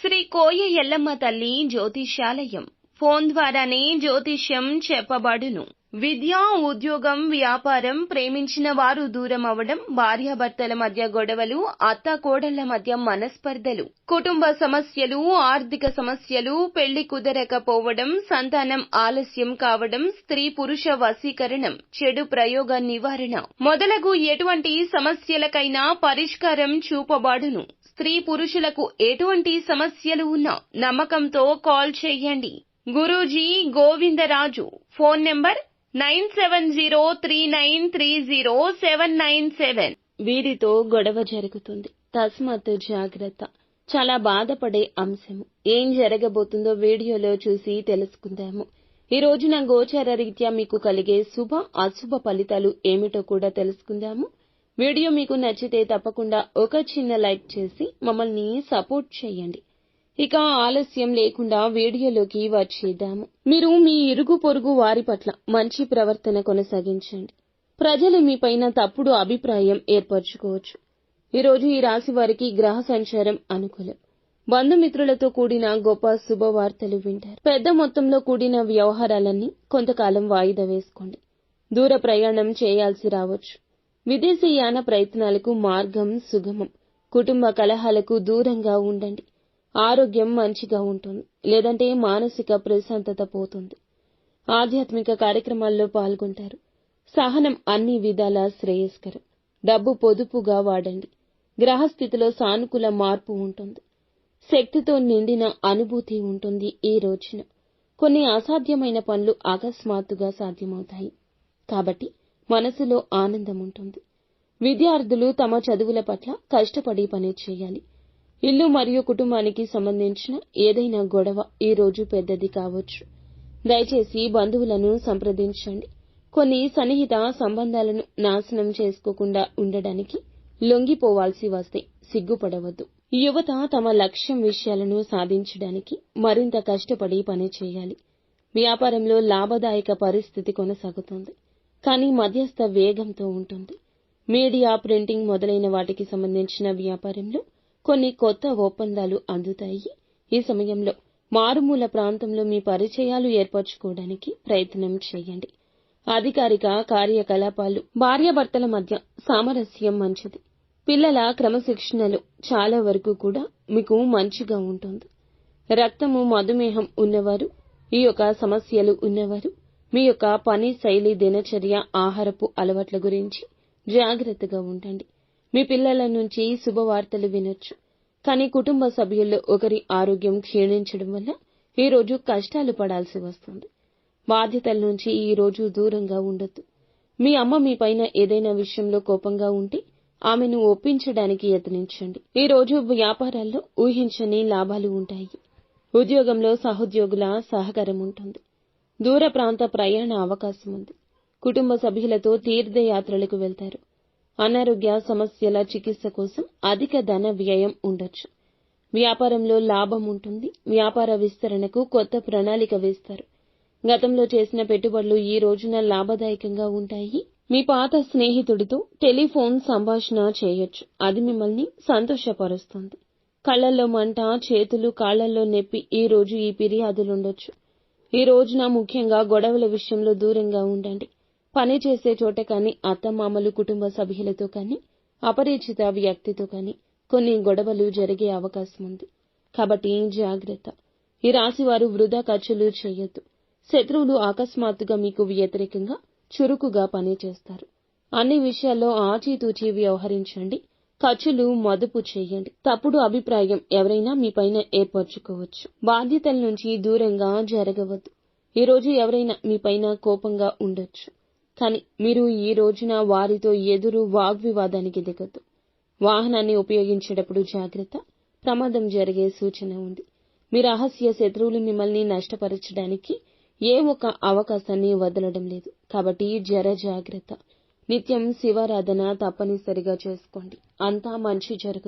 శ్రీ కోయ ఎల్లమ్మ తల్లి జ్యోతిష్యాలయం. ఫోన్ ద్వారానే జ్యోతిష్యం చెప్పబడును. విద్య, ఉద్యోగం, వ్యాపారం, ప్రేమించిన వారు దూరం అవడం, భార్యాభర్తల మధ్య గొడవలు, అత్తాకోడళ్ల మధ్య మనస్పర్ధలు, కుటుంబ సమస్యలు, ఆర్థిక సమస్యలు, పెళ్లి కుదరకపోవడం, సంతానం ఆలస్యం కావడం, స్త్రీ పురుష వశీకరణం, చెడు ప్రయోగ నివారణ మొదలగు ఎటువంటి సమస్యలకైనా పరిష్కారం చూపబడును. స్త్రీ పురుషులకు ఎటువంటి సమస్యలు ఉన్నా నమ్మకంతో కాల్ చేయండి. గురూజీ గోవిందరాజు. Phone number 9703930797. వీరితో గొడవ జరుగుతుంది, తస్మాత్ జాగ్రత్త. చాలా బాధపడే అంశము. ఏం జరగబోతుందో వీడియోలో చూసి తెలుసుకుందాము. ఈ రోజున గోచార రీత్యా మీకు కలిగే శుభ అశుభ ఫలితాలు ఏమిటో కూడా తెలుసుకుందాము. వీడియో మీకు నచ్చితే తప్పకుండా ఒక చిన్న లైక్ చేసి మమ్మల్ని సపోర్ట్ చేయండి. ఇక ఆలస్యం లేకుండా వీడియోలోకి వచ్చేద్దాము. మీరు మీ ఇరుగు పొరుగు వారి పట్ల మంచి ప్రవర్తన కొనసాగించండి. ప్రజలు మీపైన తప్పుడు అభిప్రాయం ఏర్పరచుకోవచ్చు. ఈరోజు ఈ రాశి వారికి గ్రహ సంచారం అనుకూలం. బంధుమిత్రులతో కూడిన గొప్ప శుభవార్తలు వింటారు. పెద్ద మొత్తంలో కూడిన వ్యవహారాలన్నీ కొంతకాలం వాయిదా వేసుకోండి. దూర ప్రయాణం చేయాల్సి రావచ్చు. విదేశీయాన ప్రయత్నాలకు మార్గం సుగమం. కుటుంబ కలహాలకు దూరంగా ఉండండి. ఆరోగ్యం మంచిగా ఉంటుంది, లేదంటే మానసిక ప్రశాంతత పోతుంది. ఆధ్యాత్మిక కార్యక్రమాల్లో పాల్గొంటారు. సహనం అన్ని విధాలా శ్రేయస్కరం. డబ్బు పొదుపుగా వాడండి. గ్రహస్థితిలో సానుకూల మార్పు ఉంటుంది. శక్తితో నిండిన అనుభూతి ఉంటుంది. ఈ రోజున కొన్ని అసాధ్యమైన పనులు అకస్మాత్తుగా సాధ్యమవుతాయి. కాబట్టి మనసులో ఆనందం ఉంటుంది. విద్యార్థులు తమ చదువుల పట్ల కష్టపడి పని చేయాలి. ఇల్లు మరియు కుటుంబానికి సంబంధించిన ఏదైనా గొడవ ఈ రోజు పెద్దది కావచ్చు. దయచేసి బంధువులను సంప్రదించండి. కొన్ని సన్నిహిత సంబంధాలను నాశనం చేసుకోకుండా ఉండడానికి లొంగిపోవాల్సి వస్తే సిగ్గుపడవద్దు. యువత తమ లక్ష్యం విషయాలను సాధించడానికి మరింత కష్టపడి పని చేయాలి. వ్యాపారంలో లాభదాయక పరిస్థితి కొనసాగుతుంది, కానీ మధ్యస్థ వేగంతో ఉంటుంది. మీడియా, ప్రింటింగ్ మొదలైన వాటికి సంబంధించిన వ్యాపారంలో కొన్ని కొత్త ఒప్పందాలు అందుతాయి. ఈ సమయంలో మారుమూల ప్రాంతంలో మీ పరిచయాలు ఏర్పరచుకోవడానికి ప్రయత్నం చేయండి. అధికారిక కార్యకలాపాలు, భార్యాభర్తల మధ్య సామరస్యం మంచిది. పిల్లల క్రమశిక్షణలో చాలా వరకు కూడా మీకు మంచిగా ఉంటుంది. రక్తము, మధుమేహం ఉన్నవారు, ఈ యొక్క సమస్యలు ఉన్నవారు మీ యొక్క పని శైలి, దినచర్య, ఆహారపు అలవాట్ల గురించి జాగ్రత్తగా ఉండండి. మీ పిల్లల నుంచి శుభవార్తలు వినొచ్చు, కానీ కుటుంబ సభ్యుల్లో ఒకరి ఆరోగ్యం క్షీణించడం వల్ల ఈ రోజు కష్టాలు పడాల్సి వస్తుంది. బాధ్యతల నుంచి ఈ రోజు దూరంగా ఉండొద్దు. మీ అమ్మ మీ పైన ఏదైనా విషయంలో కోపంగా ఉంటే ఆమెను ఒప్పించడానికి యత్నించండి. ఈ రోజు వ్యాపారాల్లో ఊహించని లాభాలు ఉంటాయి. ఉద్యోగంలో సహోద్యోగుల సహకారం ఉంటుంది. దూర ప్రాంత ప్రయాణ అవకాశం ఉంది. కుటుంబ సభ్యులతో తీర్థయాత్రలకు వెళ్తారు. అనారోగ్య సమస్యల చికిత్స కోసం అధిక ధన వ్యయం ఉండొచ్చు. వ్యాపారంలో లాభం ఉంటుంది. వ్యాపార విస్తరణకు కొత్త ప్రణాళిక వేస్తారు. గతంలో చేసిన పెట్టుబడులు ఈ రోజున లాభదాయకంగా ఉంటాయి. మీ పాత స్నేహితుడితో టెలిఫోన్ సంభాషణ చేయొచ్చు. అది మిమ్మల్ని సంతోషపరుస్తుంది. కళ్లల్లో మంట, చేతులు, కాళ్లల్లో నొప్పి ఈ రోజు ఈ ఫిర్యాదులుండొచ్చు. ఈ రోజున ముఖ్యంగా గొడవల విషయంలో దూరంగా ఉండండి. పని చేసే చోట కానీ, అత్తమామలు, కుటుంబ సభ్యులతో కానీ, అపరిచిత వ్యక్తితో కానీ కొన్ని గొడవలు జరిగే అవకాశం ఉంది. కాబట్టి జాగ్రత్త. ఈ రాశి వారు వృధా ఖర్చులు చేయొద్దు. శత్రువులు అకస్మాత్తుగా మీకు వ్యతిరేకంగా చురుకుగా పనిచేస్తారు. అన్ని విషయాల్లో ఆచితూచి వ్యవహరించండి. ఖర్చులు మదుపు చేయండి. తప్పుడు అభిప్రాయం ఎవరైనా మీపైన ఏర్పరచుకోవచ్చు. బాధ్యతల నుంచి దూరంగా జరగవద్దు. ఈ రోజు ఎవరైనా మీపైన కోపంగా ఉండొచ్చు, కానీ మీరు ఈ రోజున వారితో ఎదురు వాగ్వివాదానికి దిగొద్దు. వాహనాన్ని ఉపయోగించేటప్పుడు జాగ్రత్త. ప్రమాదం జరిగే సూచన ఉంది. మీ రహస్య శత్రువులు మిమ్మల్ని నష్టపరచడానికి ఏ ఒక్క అవకాశాన్ని వదలడం లేదు. కాబట్టి జాగ్రత్త. నిత్యం శివారాధన తప్పనిసరిగా చేసుకోండి. అంతా మంచి జరుగుతుంది.